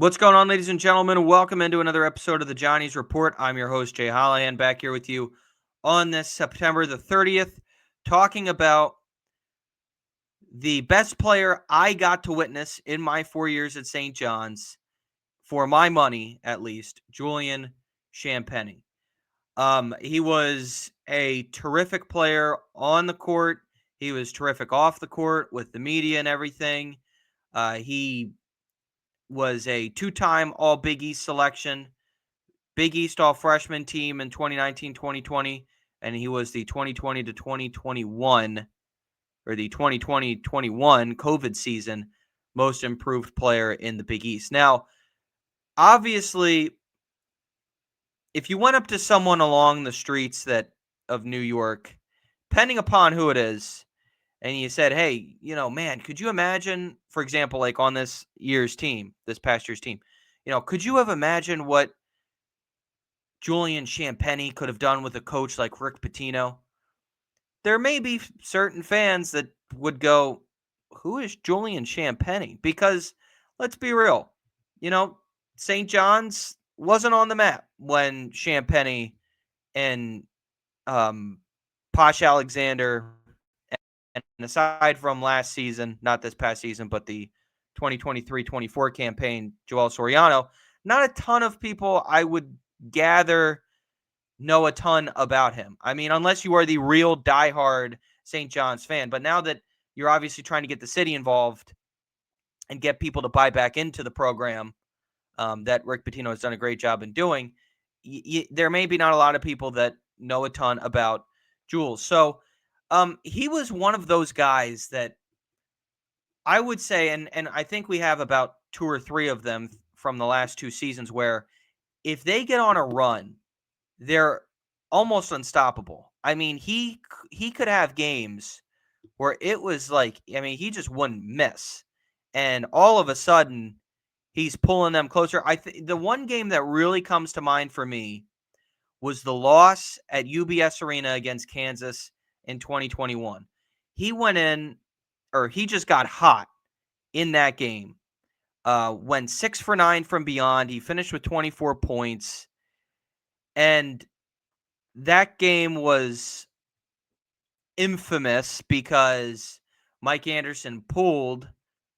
What's going on, ladies and gentlemen? Welcome into another episode of the Johnny's Report. I'm your host, Jay Hollahan, back here with you on this September the 30th, talking about the best player I got to witness in my 4 years at St. John's, for my money at least, Julian Champagnie. He was a terrific player on the court. He was terrific off the court with the media and everything. He was a two-time All Big East selection, Big East All Freshman team in 2019-2020, and he was the 2020 to 2021 or the 2020-21 COVID season most improved player in the Big East. Now, obviously, if you went up to someone along the streets of New York, depending upon who it is, and you said, "Hey, man, could you imagine, for example, like on this past year's team, could you have imagined what Julian Champagnie could have done with a coach like Rick Pitino?" There may be certain fans that would go, "Who is Julian Champagnie?" Because let's be real, you know, St. John's wasn't on the map when Champagnie and Posh Alexander, and aside from last season, not this past season, but the 2023-24 campaign, Joel Soriano, not a ton of people I would gather know a ton about him. I mean, unless you are the real diehard St. John's fan. But now that you're obviously trying to get the city involved and get people to buy back into the program, that Rick Pitino has done a great job in doing, there may be not a lot of people that know a ton about Jules. So he was one of those guys that I would say, and I think we have about two or three of them from the last two seasons, where if they get on a run, they're almost unstoppable. I mean, he could have games where it was like, I mean, he just wouldn't miss, and all of a sudden he's pulling them closer. The one game that really comes to mind for me was the loss at UBS Arena against Kansas in 2021. He went in, or he just got hot in that game. Went 6 for 9 from beyond. He finished with 24 points. And that game was infamous because Mike Anderson pulled,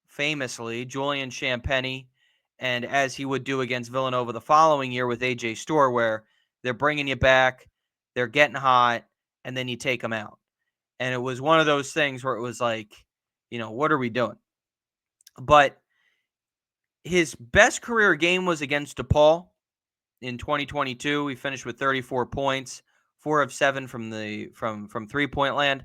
famously, Julian Champagnie, and as he would do against Villanova the following year with A.J. Storr, where they're bringing you back, they're getting hot, and then you take them out. And it was one of those things where it was like, what are we doing? But his best career game was against DePaul in 2022. He finished with 34 points, 4 of 7 from 3-point land.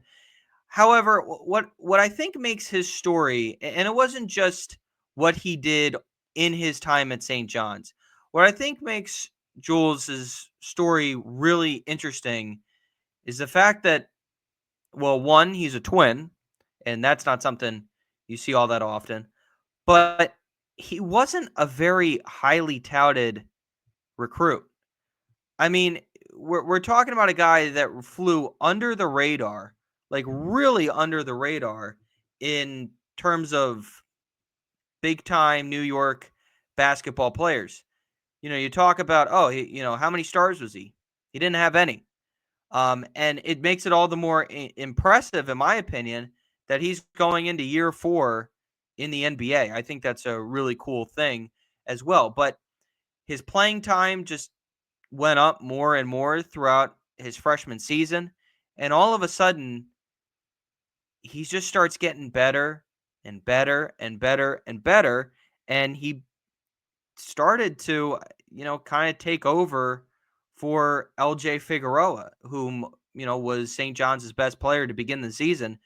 However, what I think makes his story, and it wasn't just what he did in his time at St. John's, what I think makes Jules's story really interesting is the fact that, well, one, he's a twin, and that's not something you see all that often, but he wasn't a very highly touted recruit. I mean, we're talking about a guy that flew under the radar, like really under the radar, in terms of big time New York basketball players. You talk about, how many stars was he? He didn't have any. And it makes it all the more impressive, in my opinion, that he's going into year 4 in the NBA. I think that's a really cool thing as well. But his playing time just went up more and more throughout his freshman season. And all of a sudden, he just starts getting better and better and better and better. And he started to, kind of take over for LJ Figueroa, whom, was St. John's best player to begin the season.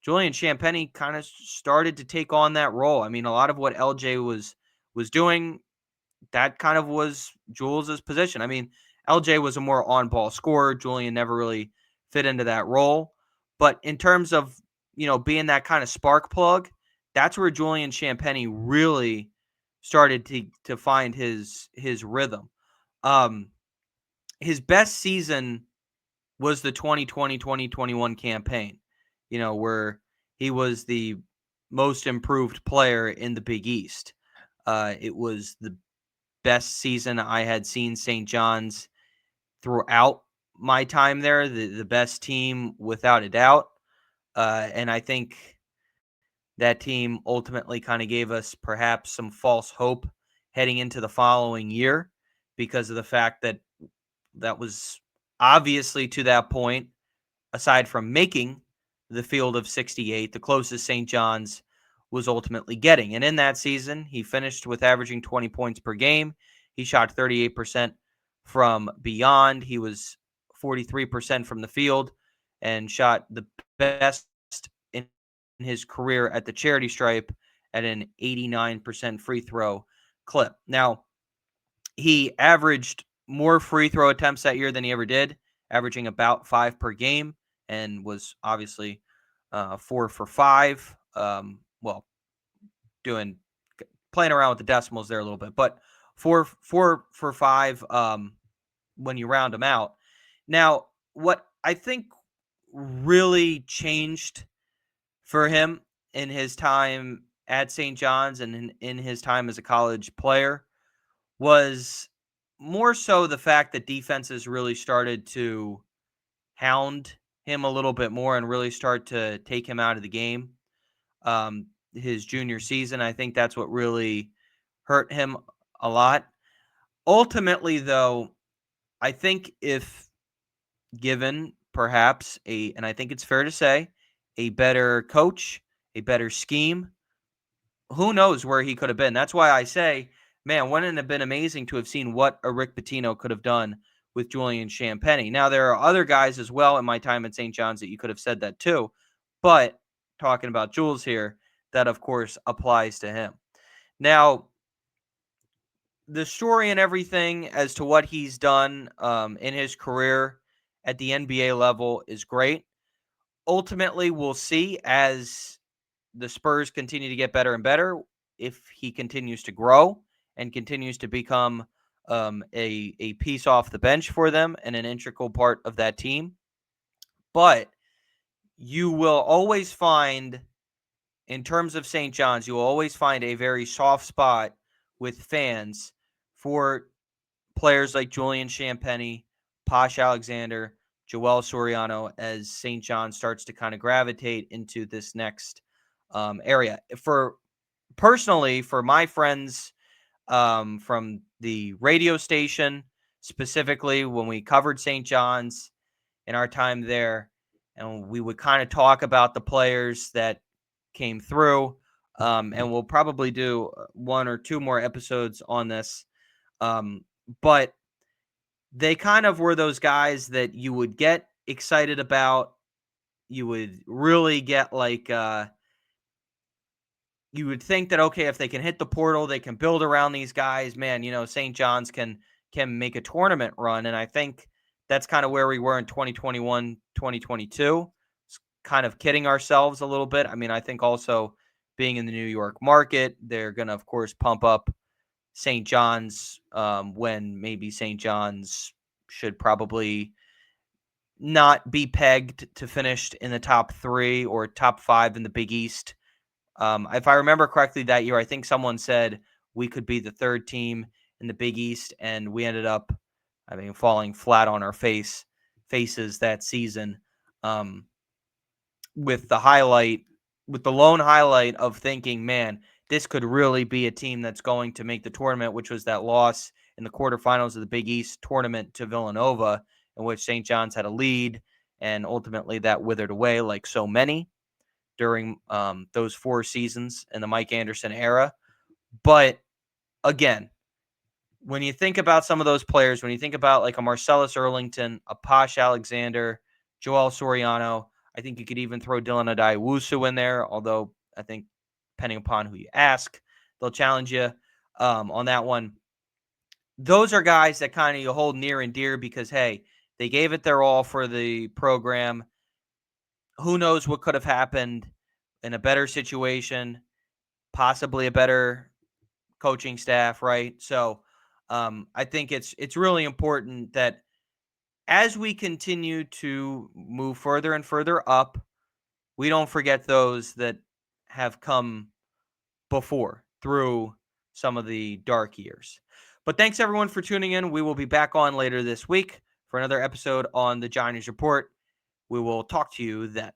Julian Champagnie kind of started to take on that role. I mean, a lot of what LJ was doing, that kind of was Jules's position. I mean, LJ was a more on-ball scorer. Julian never really fit into that role. But in terms of, being that kind of spark plug, that's where Julian Champagnie really started to find his rhythm. His best season was the 2020-2021 campaign, where he was the most improved player in the Big East. It was the best season I had seen St. John's throughout my time there, the best team without a doubt. And I think that team ultimately kind of gave us perhaps some false hope heading into the following year because of the fact that that was obviously to that point, aside from making the field of 68, the closest St. John's was ultimately getting. And in that season, he finished with averaging 20 points per game. He shot 38% from beyond. He was 43% from the field and shot the best in his career at the charity stripe at an 89% free throw clip. Now, he averaged more free throw attempts that year than he ever did, averaging about 5 per game, and was obviously 4 for 5. Well, doing playing around with the decimals there a little bit, but 4 for 5 when you round them out. Now, what I think really changed for him in his time at St. John's and in his time as a college player was more so the fact that defenses really started to hound him a little bit more and really start to take him out of the game. His junior season, I think that's what really hurt him a lot. Ultimately, though, I think if given perhaps and I think it's fair to say, a better coach, a better scheme, who knows where he could have been. That's why I say, man, wouldn't it have been amazing to have seen what a Rick Pitino could have done with Julian Champagnie. Now, there are other guys as well in my time at St. John's that you could have said that too, but talking about Jules here, that of course applies to him. Now, the story and everything as to what he's done in his career at the NBA level is great. Ultimately, we'll see as the Spurs continue to get better and better if he continues to grow and continues to become a piece off the bench for them and an integral part of that team. But you will always find, in terms of St. John's, you will always find a very soft spot with fans for players like Julian Champagnie, Posh Alexander, Joel Soriano, as St. John starts to kind of gravitate into this next area. Personally, for my friends from the radio station, specifically when we covered St. John's in our time there, and we would kind of talk about the players that came through, and we'll probably do 1 or 2 more episodes on this. But they kind of were those guys that you would get excited about. You would really get like you would think that, okay, if they can hit the portal, they can build around these guys. Man, St. John's can make a tournament run, and I think that's kind of where we were in 2021, 2022. It's kind of kidding ourselves a little bit. I mean, I think also being in the New York market, they're going to, of course, pump up St. John's when maybe St. John's should probably not be pegged to finish in the top 3 or top 5 in the Big East. If I remember correctly that year, I think someone said we could be the 3rd team in the Big East, and we ended up, falling flat on our faces that season. With the lone highlight of thinking, man, this could really be a team that's going to make the tournament, which was that loss in the quarterfinals of the Big East tournament to Villanova, in which St. John's had a lead, and ultimately that withered away like so many during those 4 seasons in the Mike Anderson era. But again, when you think about some of those players, when you think about like a Marcellus Earlington, a Posh Alexander, Joel Soriano, I think you could even throw Dylan Adai-Wusu in there, although I think depending upon who you ask, they'll challenge you on that one. Those are guys that kind of you hold near and dear because, hey, they gave it their all for the program. Who knows what could have happened in a better situation, possibly a better coaching staff, right? So I think it's really important that as we continue to move further and further up, we don't forget those that have come before through some of the dark years. But thanks everyone for tuning in. We will be back on later this week for another episode on the Johnny's Report. We will talk to you then.